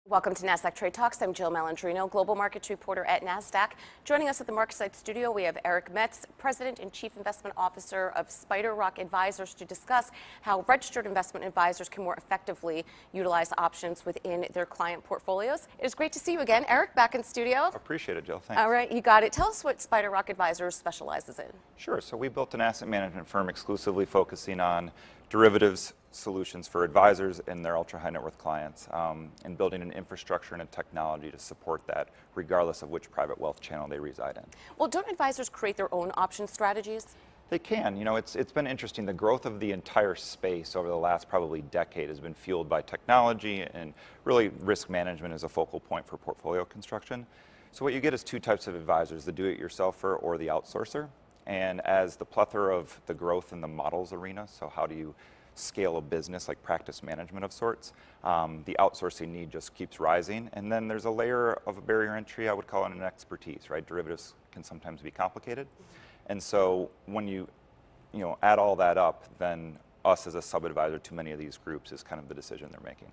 Welcome to Nasdaq Trade Talks. I'm Jill Malandrino, Global Markets Reporter at Nasdaq. Joining us at the MarketSite studio, we have Metz, President and Chief Investment Officer of SpiderRock Advisors, to discuss how registered investment advisors can more effectively utilize options within their client portfolios. It is great to see you again. Eric, back in studio. Appreciate it, Jill. Thanks. All right, you got it. Tell us what SpiderRock Advisors specializes in. Sure. So we built an asset management firm exclusively focusing on derivatives solutions for advisors and their ultra high net worth clients, and building an infrastructure and a technology to support that, regardless of which private wealth channel they reside in. Well, don't advisors create their own option strategies? They can. You know, it's been interesting. The growth of the entire space over the last probably decade has been fueled by technology, and really risk management is a focal point for portfolio construction. So what you get is two types of advisors: the do-it-yourselfer or the outsourcer. And as the plethora of the growth in the models arena, so how do you scale a business like practice management of sorts, the outsourcing need just keeps rising. And then there's a layer of a barrier entry, I would call it an expertise, right? Derivatives can sometimes be complicated. And so when you add all that up, then us as a sub-advisor to many of these groups is kind of the decision they're making.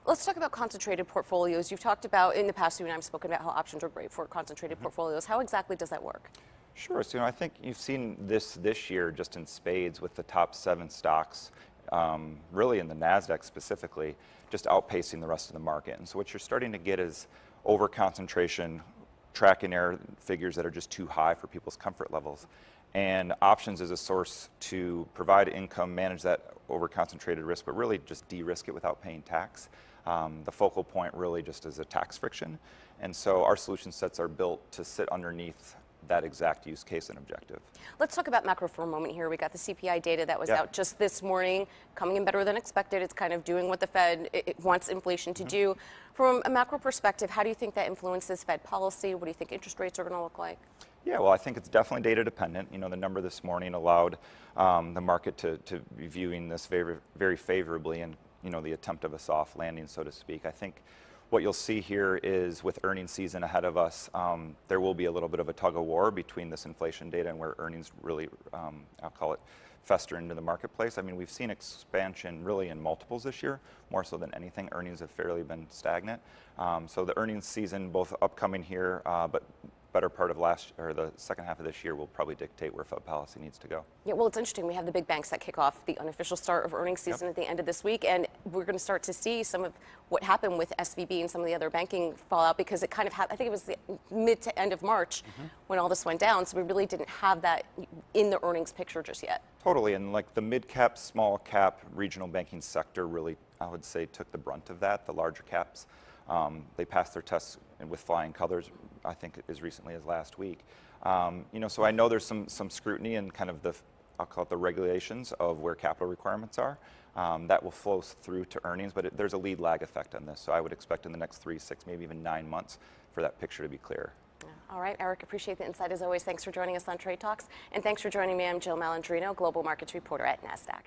Let's talk about concentrated portfolios. You've talked about, in the past, you and I have spoken about how options are great for concentrated portfolios. How exactly does that work? Sure. So I think you've seen this year just in spades with the top 7 stocks, really in the Nasdaq specifically, just outpacing the rest of the market. And so what you're starting to get is over concentration, track and error figures that are just too high for people's comfort levels. And options is a source to provide income, manage that over concentrated risk, but really just de-risk it without paying tax. The focal point really just is a tax friction. And so our solution sets are built to sit underneath that exact use case and objective. Let's talk about macro for a moment here. We got the CPI data that was out just this morning, coming in better than expected. It's kind of doing what the Fed wants inflation to do. From a macro perspective, how do you think that influences Fed policy? What do you think interest rates are going to look like? Yeah, well, I think it's definitely data dependent. You know, the number this morning allowed the market to be viewing this very, very favorably, and the attempt of a soft landing, so to speak. I think what you'll see here is, with earnings season ahead of us, there will be a little bit of a tug of war between this inflation data and where earnings really, I'll call it, fester into the marketplace. I mean, we've seen expansion really in multiples this year, more so than anything. Earnings have fairly been stagnant. So the earnings season, both upcoming here, but better part of the second half of this year will probably dictate where Fed policy needs to go. Yeah, well, it's interesting. We have the big banks that kick off the unofficial start of earnings season at the end of this week, and we're going to start to see some of what happened with SVB and some of the other banking fallout, because it kind of I think it was the mid to end of March when all this went down, so we really didn't have that in the earnings picture just yet. Totally, and like the mid-cap, small-cap regional banking sector really, I would say, took the brunt of that. The larger caps, they passed their tests with flying colors, I think, as recently as last week. So I know there's some scrutiny and kind of I'll call it the regulations of where capital requirements are. That will flow through to earnings, but there's a lead lag effect on this. So I would expect in the next 3, 6, maybe even 9 months for that picture to be clear. All right, Eric, appreciate the insight as always. Thanks for joining us on Trade Talks. And thanks for joining me. I'm Jill Malandrino, Global Markets Reporter at Nasdaq.